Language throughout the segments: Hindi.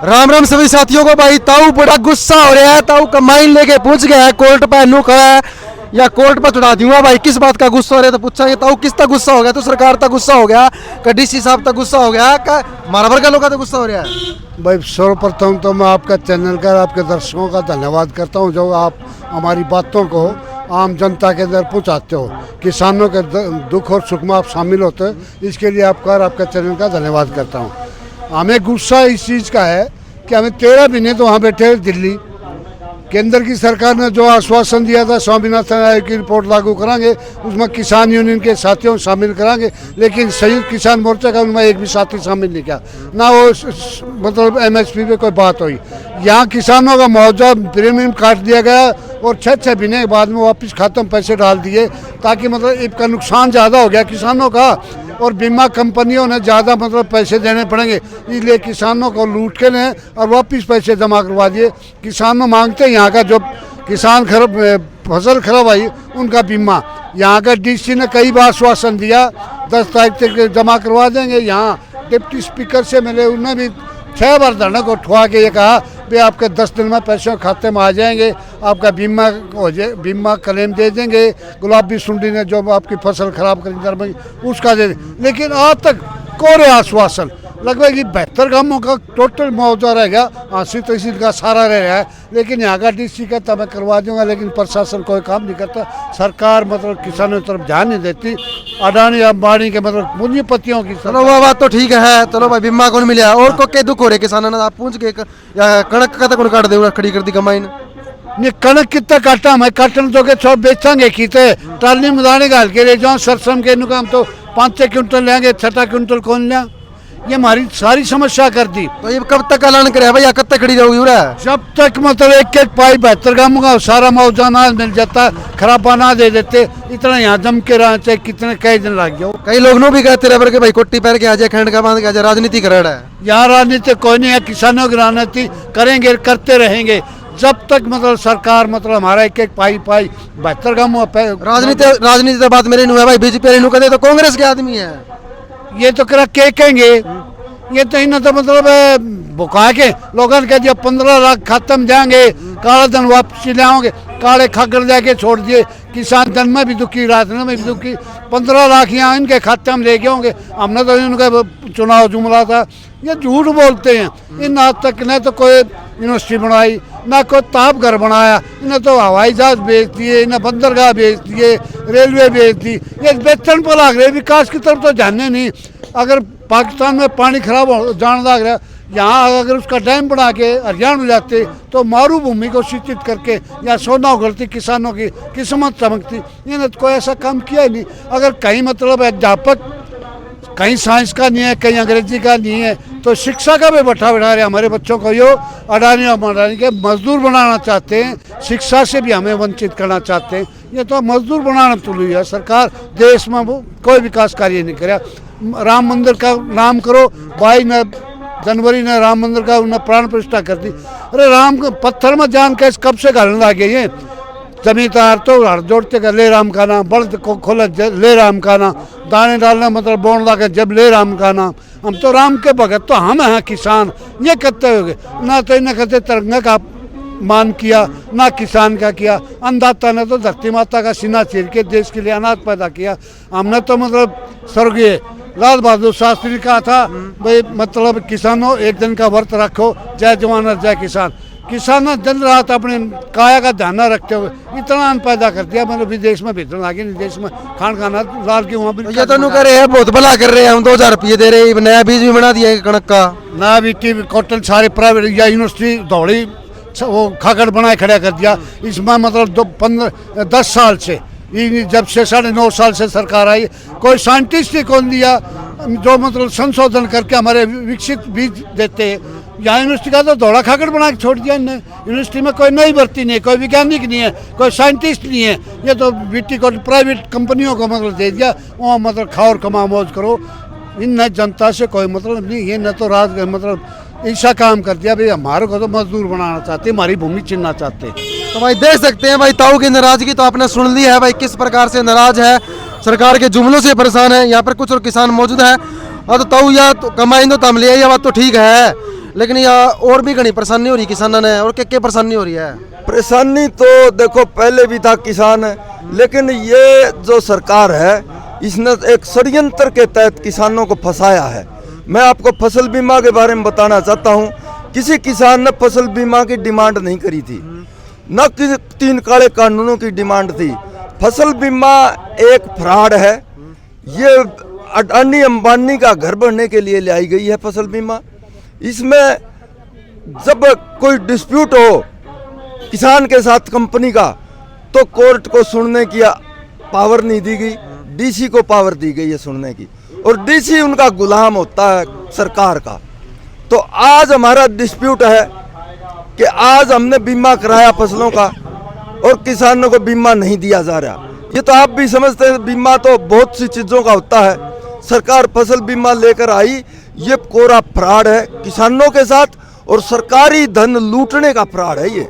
राम राम सभी साथियों को। भाई ताऊ बड़ा गुस्सा हो रहा है। ताऊ कमाइन लेके पहुंच गया है, कोर्ट पर नू खड़ा है या कोर्ट पर चढ़ा दूंगा। भाई किस बात का गुस्सा हो रहा है तो पूछेंगे ताऊ किस तक गुस्सा हो गया। तो सरकार तक गुस्सा हो गया, डीसी साहब तक गुस्सा हो गया, मारावर का लोग तो गुस्सा हो रहा है। भाई सर्वप्रथम तो मैं आपका चैनल का आपके दर्शकों का धन्यवाद करता हूं जो आप हमारी बातों को आम जनता के अंदर पहुंचाते हो, किसानों के दुख और सुख में आप शामिल होते हो, इसके लिए आपका चैनल का धन्यवाद करता हूं। हमें गुस्सा इस चीज़ का है कि हमें 13 महीने तो वहाँ बैठे दिल्ली केंद्र की सरकार ने जो आश्वासन दिया था स्वामीनाथन आयोग की रिपोर्ट लागू कराएंगे, उसमें किसान यूनियन के साथियों को शामिल कराएंगे, लेकिन संयुक्त किसान मोर्चा का उनमें एक भी साथी शामिल नहीं किया। ना वो मतलब MSP पे कोई बात हुई। यहाँ किसानों का मुआवजा प्रीमियम काट दिया गया और 6 महीने के बाद में वापस खाते में पैसे डाल दिए, ताकि मतलब इसका नुकसान ज़्यादा हो गया किसानों का और बीमा कंपनियों ने ज़्यादा मतलब पैसे देने पड़ेंगे, इसलिए किसानों को लूट के लें और वापस पैसे जमा करवा दिए। किसानों मांगते हैं यहाँ का जो किसान फसल खराब आई उनका बीमा। यहाँ का DC ने कई बार आश्वासन दिया 10 तारीख तक जमा करवा देंगे। यहाँ डिप्टी स्पीकर से मिले, उन्होंने भी 6 बार धरने को उठवा के ये कहा भी आपके 10 दिन में पैसे खाते में आ जाएंगे, आपका बीमा हो जाए, बीमा क्लेम दे देंगे। गुलाबी सुंडी ने जो आपकी फसल खराब करेंगे उसका दे देंगे, लेकिन आज तक कोरे आश्वासन। लगभग 72 गांवों का टोटल मुआवजा रह गया, 80 तहसील का सारा रह रहा है, लेकिन यहाँ का DC कहता मैं करवा दूंगा, लेकिन प्रशासन कोई काम नहीं करता। सरकार मतलब किसानों की तरफ ध्यान नहीं देती। अडानी अंबानी के मतलब पूंजीपतियों की। चलो वो बात तो ठीक है। चलो भाई बीमा कौन मिला और को के दुख हो रहे किसानों ने, आप पूछ के या कणक का कौन काट दे खड़ी कर दी कमाई नहीं कणक कितना काटा मैं काटन तो के छो बेचेंगे कीते टाली में दाने गाल के ले जाओ सरसम के नुकाम तो 5-6 क्विंटल लेंगे, 6 क्विंटल कौन लिया। ये हमारी सारी समस्या कर दी। तो ये कब तक ऐलान करे भैया, कब तक खड़ी रहोगी? जब तक मतलब एक पाई 72 गांव का सारा मुआवजा ना मिल जाता, खराबा ना दे देते, इतना यहाँ जम के रहा चाहे कितने कई दिन लग गए। कई लोग नो भी कहते रहे भाई कोट्टी पैर के आ जाए, खंड का बांध के आ जाए, राजनीति कर रहा है। यहाँ राजनीति कोई नहीं है, किसानों की राजनीति करेंगे, करते रहेंगे जब तक मतलब सरकार मतलब हमारा एक पाई 72 गांव। राजनीति तो बात मेरे नहीं है भाई, बीजेपी कहते तो कांग्रेस के आदमी है। ये तो कहेंगे ये तो इन्हें तो मतलब बुका के लोगों ने कह दिया 15 लाख खाते में जाएंगे, काला धन वापसी लाओगे, काले खाकर जाके छोड़ दिए। किसान धन में भी दुखी, रात में भी दुखी। 15 लाख यहाँ इनके खाते में लेके होंगे। हमने तो इनका चुनाव जुमला था। ये झूठ बोलते हैं। इन आज तक न तो कोई यूनिवर्सिटी बनाई, ना कोई ताप घर बनाया, इन्हें तो हवाई जहाज बेच दिए, इन्हें बंदरगाह बेच दिए, रेलवे बेच दी। ये बेचन पर लग रहे, विकास की तरफ तो जाने नहीं। अगर पाकिस्तान में पानी खराब हो जाने लग रहा, यहाँ अगर उसका डैम बना के हरियाणा जाते तो मारूभूमि को सिंचित करके या सोना उगलती, किसानों की किस्मत चमकती। इन्होंने तो कोई ऐसा काम किया ही नहीं। अगर कहीं मतलब अध्यापक कहीं साइंस का नहीं है, कहीं अंग्रेजी का नहीं है, तो शिक्षा का भी बैठा रहे हमारे बच्चों को। यो अडानी और मडानी के मजदूर बनाना चाहते हैं, शिक्षा से भी हमें वंचित करना चाहते हैं। ये तो मजदूर बनाना तुली है सरकार। देश में वो कोई विकास कार्य नहीं करे। राम मंदिर का नाम करो, 22 जनवरी ने राम मंदिर का उन्हें प्राण प्रतिष्ठा कर दी। अरे राम को पत्थर में जान के कब से घालने लगे ये जमींदार तो हर जोड़ते का ले राम का नाम, बल्द को खोला ले राम का नाम, दाने डालना मतलब बोन लगा जब ले राम का नाम। हम तो राम के भगत तो हम हैं किसान। ये कहते हो ना तो इन्हें कहते तिरंगा का मान किया, ना किसान का किया। अन्नदाता ने तो धरती माता का सीना चीर के देश के लिए अनाज पैदा किया। हमने तो मतलब स्वर्गीय लाल बहादुर शास्त्री कहा था भाई मतलब किसानों एक दिन का व्रत रखो, जय जवान जय किसान। किसान दिन रात अपने काया का ध्यान रखते हुए इतना अन्न पैदा कर दिया। मतलब विदेश में भेजने लगे, देश में खाना लाल के वहाँ भी ये तो कर रहे हैं, बहुत भला कर रहे हैं। हम 2000 रुपये दे रहे हैं, नया बीज भी बना दिया कणक का, नया बीटी कॉटन सारे प्राइवेट या यूनिवर्सिटी दौड़ी वो खाकर बनाए खड़ा कर दिया। इसमें मतलब 10 साल से, जब से 9.5 साल से सरकार आई, कोई साइंटिस्ट ही कौन दिया जो मतलब संशोधन करके हमारे विकसित बीज देते हैं। यहाँ यूनिवर्सिटी का तो दौड़ा खाकर बना के छोड़ दिया इन्हें। यूनिवर्सिटी में कोई नई भर्ती नहीं है, कोई वैज्ञानिक नहीं है, कोई साइंटिस्ट नहीं है। ये तो बीटी को प्राइवेट कंपनियों को मतलब दे दिया, वहाँ मतलब खाओ और कमा मौज करो। इन जनता से कोई मतलब नहीं। ये न तो राज मतलब ऐसा काम कर दिया भाई, हमारे को तो मजदूर बनाना चाहते, हमारी भूमि छीनना चाहते। तो भाई देख सकते हैं भाई ताऊ की नाराजगी तो आपने सुन ली है भाई, किस प्रकार से नाराज है, सरकार के जुमलों से परेशान है। यहाँ पर कुछ और किसान मौजूद है। और तो ताऊ या तो कमाई तो तम लिया, ये बात तो ठीक है, लेकिन यह और भी घनी परेशानी हो रही किसानों ने, और क्या परेशानी हो रही है? परेशानी तो देखो पहले भी था किसान, लेकिन ये जो सरकार है इसने एक षड्यंत्र के तहत किसानों को फंसाया है। मैं आपको फसल बीमा के बारे में बताना चाहता हूँ। किसी किसान ने फसल बीमा की डिमांड नहीं करी थी, न किसी 3 काले कानूनों की डिमांड थी। फसल बीमा एक फ्रॉड है। ये अडानी अंबानी का घर बनने के लिए लाई गई है फसल बीमा। इसमें जब कोई डिस्प्यूट हो किसान के साथ कंपनी का, तो कोर्ट को सुनने की पावर नहीं दी गई, डीसी को पावर दी गई है सुनने की, और डीसी उनका गुलाम होता है सरकार का। तो आज हमारा डिस्प्यूट है कि आज हमने बीमा कराया फसलों का और किसानों को बीमा नहीं दिया जा रहा। ये तो आप भी समझते हैं, बीमा तो बहुत सी चीज़ों का होता है। सरकार फसल बीमा लेकर आई, ये कोरा फ्रॉड है किसानों के साथ, और सरकारी धन लूटने का फ्रॉड है ये।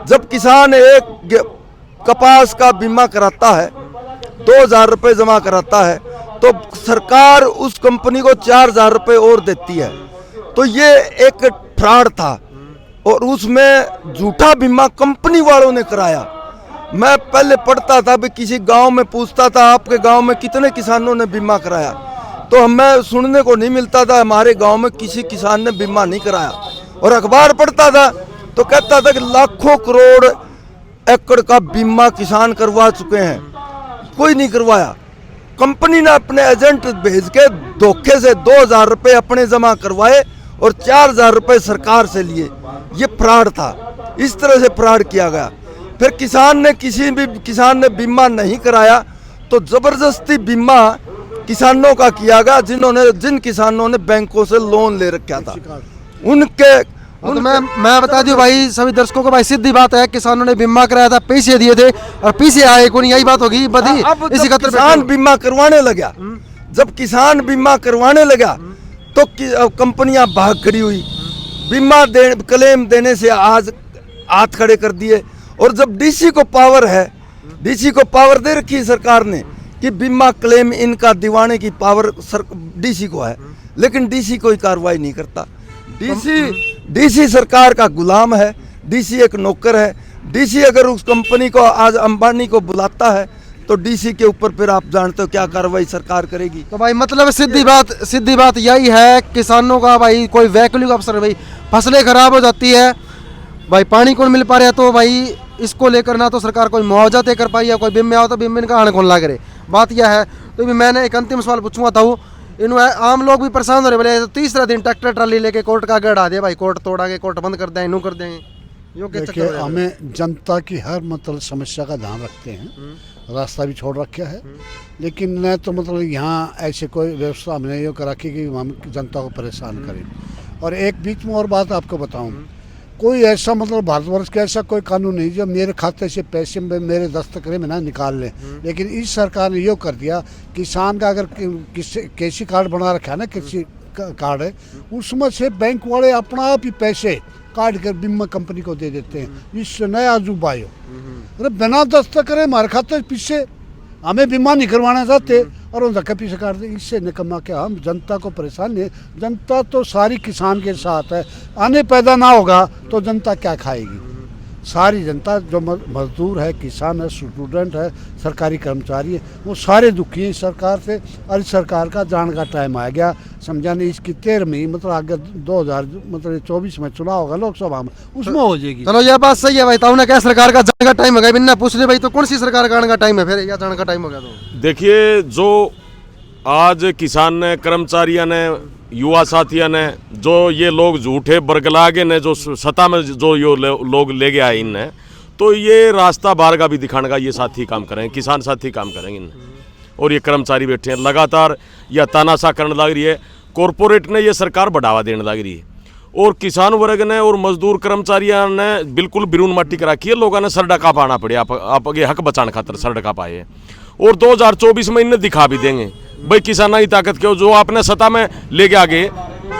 जब किसान एक कपास का बीमा कराता है, 2,000 रुपये जमा कराता है, तो सरकार उस कंपनी को 4,000 रुपये और देती है। तो ये एक फ्रॉड था, और उसमें झूठा बीमा कंपनी वालों ने कराया। मैं पहले पढ़ता था, भी किसी गांव में पूछता था आपके गांव में कितने किसानों ने बीमा कराया, तो हमें सुनने को नहीं मिलता था हमारे गांव में किसी किसान ने बीमा नहीं कराया। और अखबार पढ़ता था तो कहता था कि लाखों करोड़ एकड़ का बीमा किसान करवा चुके हैं, कोई नहीं करवाया। कंपनी ने अपने एजेंट भेज के धोखे से 2,000 रुपये अपने जमा करवाए और 4,000 रुपये सरकार से लिए। ये फ्रॉड था, इस तरह से फ्रॉड किया गया। फिर किसी भी किसान ने बीमा नहीं कराया, तो जबरदस्ती बीमा किसानों का किया गया, जिन किसानों ने बैंकों से लोन ले रखा था उनके। तो मैं बता दूं भाई सभी दर्शकों को, भाई सीधी बात है, किसानों ने बीमा कराया था, पैसे दिए थे और पीछे आए कौन, यही बात होगी बदी। अब इसी जब किसान बीमा करवाने लगा, जब किसान बीमा करवाने लगा तो कंपनियां भाग खड़ी हुई, बीमा क्लेम देने से आज हाथ खड़े कर दिए। और जब डीसी को पावर है, डीसी को पावर दे रखी है सरकार ने कि बीमा क्लेम इनका दिवाने की पावर डीसी को है, लेकिन डीसी कोई कार्रवाई नहीं करता। डीसी सरकार का गुलाम है, डीसी एक नौकर है। डीसी अगर उस कंपनी को आज अंबानी को बुलाता है तो डीसी के ऊपर फिर आप जानते हो क्या कार्रवाई सरकार करेगी। तो भाई मतलब सीधी बात यही है, किसानों का भाई कोई वैकल्पिक अवसर, भाई फसलें खराब हो जाती है, भाई पानी कौन मिल पा रहा है, तो भाई इसको लेकर ना तो सरकार कोई मुआवजा तय कर पाई है, कोई बीमे आओ तो बीमे का आने कौन लाग रहे। बात यह है। तो भी मैंने एक अंतिम सवाल पूछूंगा था, इन आम लोग भी परेशान हो रहे, बोले तो तीसरा दिन ट्रैक्टर ट्राली लेके कोर्ट का आगे हटा दिया, भाई कोर्ट तोड़ांगे, कोर्ट बंद कर देंगे, यूँ कर देंगे। देखिए, हमें जनता की हर मतलब समस्या का ध्यान रखते हैं, रास्ता भी छोड़ रखा है, लेकिन न तो मतलब यहाँ ऐसे कोई व्यवस्था हमने ये कर रखी कि हम जनता को परेशान करें। और एक बीच में और बात आपको बताऊं, कोई ऐसा मतलब भारतवर्ष का ऐसा कोई कानून नहीं जो मेरे खाते से पैसे में मेरे दस्तखत में ना निकाल लें, लेकिन इस सरकार ने ये कर दिया, किसान का अगर केसी कार्ड बना रखा है ना, किसी कार्ड है, उसमें से बैंक वाले अपना आप ही पैसे काट कर बीमा कंपनी को दे देते हैं। इससे नया अजूबा आयो, अरे बिना दस्तखत हमारे खाते पीछे हमें बीमा नहीं करवाना चाहते और उन धक्का पीछे काट दे। इससे निकम्मा क्या, हम जनता को परेशान है। जनता तो सारी किसान के साथ है, आने पैदा ना होगा तो जनता क्या खाएगी। सारी जनता जो मजदूर है, किसान है, स्टूडेंट है, सरकारी कर्मचारी है, वो सारे दुखी हैं सरकार से। और इस सरकार का जान का टाइम आ गया, समझा नहीं। इसकी 13वीं मतलब आगे 2024 में चुनाव होगा लोकसभा में, उसमें हो जाएगी। चलो ये बात सही है भाई, तो क्या सरकार का जाने का टाइम हो गया, बिना पूछ ले भाई, तो कौन सी सरकार का आने का टाइम है फिर, या जाने का टाइम हो गया? तो देखिए, जो आज किसान ने, कर्मचारियों ने, युवा साथियों ने, जो ये लोग झूठे बरगलागे ने जो सत्ता में जो ये लोग ले गया है इनने, तो ये रास्ता बाहर का भी दिखाने का ये साथी काम करेंगे, किसान साथी काम करेंगे इनने। और ये कर्मचारी बैठे हैं लगातार, या तानाशाह करने लग रही है कॉरपोरेट ने, ये सरकार बढ़ावा देने लग रही है। और किसान वर्ग ने और मजदूर कर्मचारियों ने बिल्कुल बिरून माटी करा की है, लोगों ने सरडका पाना पड़े, आप ये हक बचाने खातर सरडका पाए। और 2024 में इन्हें दिखा भी देंगे भाई किसाना की ताकत क्यों, जो आपने सत्ता में लेके आगे,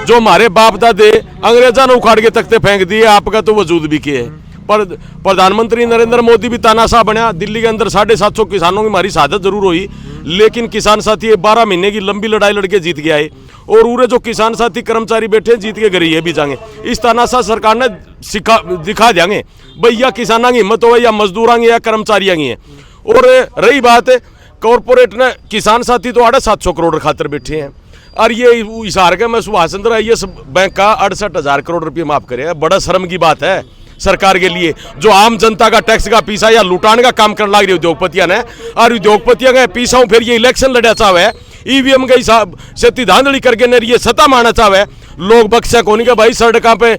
जो हमारे बाप दादे अंग्रेजा ने उखाड़ के तख्ते फेंक दिए, आपका तो वजूद भी किए है, पर प्रधानमंत्री नरेंद्र मोदी भी तानाशाह बनया। दिल्ली के अंदर 750 किसानों की हमारी शहादत जरूर हुई, लेकिन किसान साथी 12 महीने की लंबी लड़ाई लड़के जीत के आए, और उरे जो किसान साथी कर्मचारी बैठे जीत के घर ये भी जाएंगे। इस तानाशाह सरकार ने दिखा देंगे भैया किसानों की हिम्मत हो या मजदूरों की या कर्मचारियों की है। और रही बात कॉरपोरेट ने किसान साथी तो 750 करोड़ खातर बैठे हैं, और ये हिसार के मैं सुभाष चंद्र आईएएस बैंक का 68,000 करोड़ रुपये माफ करे। बड़ा शर्म की बात है सरकार के लिए, जो आम जनता का टैक्स का पीसा या लुटाने का काम करने लग रही उद्योगपतियां ने, और उद्योगपतियों का पीसा फिर ये इलेक्शन लड़ा चाहे ईवीएम के हिसाब से धांधली करके ने ये सत्ता मारना चाहे। लोग बख्शा कोनी के भाई सड़कों पे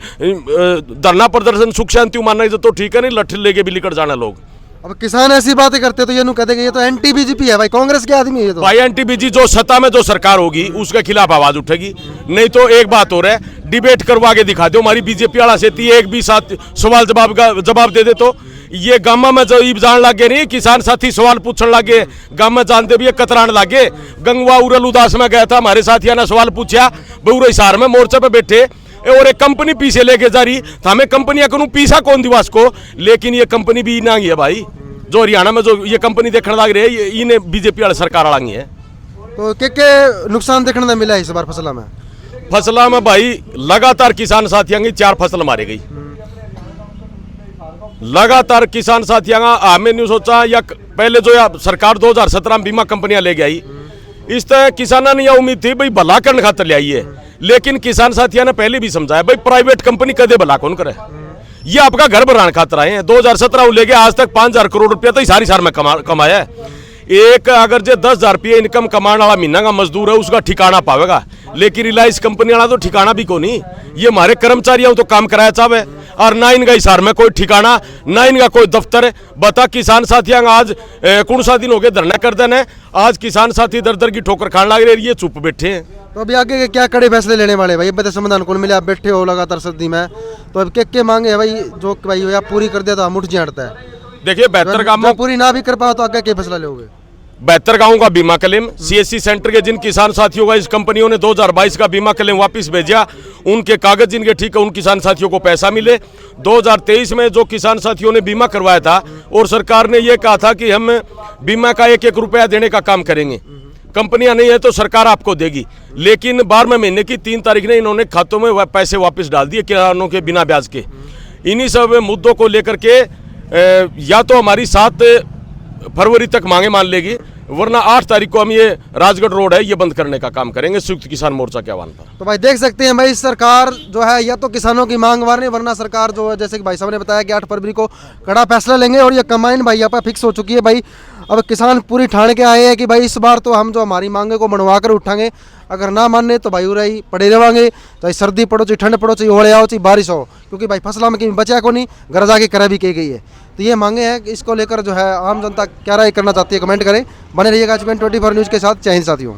धरना प्रदर्शन सुख शांति मानना तो ठीक है, नहीं लठ लेके भी निकल जाना लोग। अब किसान ऐसी बातें करते तो ये नु कहते ये तो एंटी बीजेपी है भाई, कांग्रेस के आदमी है ये तो। भाई एंटी बीजेपी जो सत्ता में जो सरकार होगी उसके खिलाफ आवाज उठेगी। नहीं तो एक बात हो रहा है, डिबेट करवा के दिखा दो हमारी बीजेपी वाला से एक भी साथ सवाल जवाब दे दे तो ये गामा में जो ईब जान लगे नहीं, किसान साथी सवाल पूछने लगे, गाँव में जानते भी कतरान लगे। गंगवा उरल उदास में गया था, हमारे साथियों ने सवाल पूछा, बहुरे हिसार में मोर्चे पे बैठे और एक कंपनी पीछे लेके जा रही था, हमें कंपनियां करूँ पीछा कौन दिवास को, लेकिन ये कंपनी भी ना है भाई, जो हरियाणा में जो ये कंपनी देखने लग रही है इन्हें बीजेपी वाली सरकार आएंगी है। तो के नुकसान देखने को मिला इस बार फसलों में? फसलों में भाई लगातार किसान साथियों की 4 फसल मारी गई, लगातार किसान साथियों का हमें नहीं सोचा या पहले जो या सरकार 2017 में बीमा कंपनियां लेके आई, इस तरह किसानों ने यह उम्मीद थी भाई भला करने खातर ले आई है, लेकिन किसान साथियों ने पहले भी समझाया भाई प्राइवेट कंपनी कदे भला कौन करे, ये आपका घर बनाने खातर आए हैं। 2017 लेके आज तक 5,000 करोड़ रुपया तो सारी साल में कमाया है। एक अगर जो 10,000 रुपये इनकम कमाने वाला महीना का मजदूर है उसका ठिकाना पावेगा, लेकिन रिलायंस कंपनी वाला तो ठिकाना भी को नहीं, ये हमारे कर्मचारियों तो काम कराया चाहे, और ना इनका हिसार में कोई ठिकाना, ना इनका कोई दफ्तर। बता किसान साथियों आज कौन सा दिन हो गए धरना कर देने, आज किसान साथी दर दर की ठोकर खाने लग रहे, ये चुप बैठे हैं। तो अभी आगे के क्या कड़े फैसले लेने वाले भाई? अब तो समाधान कौन मिले, आप बैठे हो लगातार सर्दी में, तो अब के मांगे है भाई जो भाई या पूरी कर दे तो हम उठ जाता है। देखिए 72 गांवों पूरी ना भी कर पाओ तो आगे क्या फैसला लोगे? 72 गांवों का बीमा क्लेम, सीएससी सेंटर के जिन किसान साथियों का इस कंपनियों ने 2022 का बीमा क्लेम वापस भेजा, उनके कागज जिनके ठीक है उन किसान साथियों को पैसा मिले। 2023 में जो किसान साथियों ने बीमा करवाया था और सरकार ने यह कहा था कि हम बीमा का 1-1 रुपया देने का काम करेंगे, कंपनियां नहीं है तो सरकार आपको देगी, लेकिन 12वें महीने की 3 तारीख ने इन्होंने खातों में पैसे वापस डाल दिए किसानों के बिना ब्याज के। इन्हीं सब मुद्दों को लेकर के या तो हमारी 7 फरवरी तक मांगे मान लेगी, वरना 8 तारीख को हम ये राजगढ़ रोड है ये बंद करने का काम करेंगे संयुक्त किसान मोर्चा के आह्वान पर। तो भाई देख सकते हैं भाई सरकार जो है या तो किसानों की मांग मारने, वरना सरकार जो है जैसे कि भाई साहब ने बताया कि 8 फरवरी को कड़ा फैसला लेंगे, और ये कंबाइन भाई यहाँ पर फिक्स हो चुकी है भाई। अब किसान पूरी ठान के आए हैं कि भाई इस बार तो हम जो हमारी मांगे को मनवा कर उठाएंगे, अगर ना मानने तो भाई उरा ही पड़े रहेंगे, चाहे सर्दी पड़ो चाहे ठंड पड़ो चाहे ओले आओ चाहे बारिश हो, क्योंकि भाई फसलों में कहीं बचा को नहीं, घर जाके करा भी की गई है। तो ये मांगे हैं कि इसको लेकर जो है आम जनता क्या राय करना चाहती है कमेंट करें। बने रहिएगा H24 न्यूज़ के साथ। जय हिंद साथियों।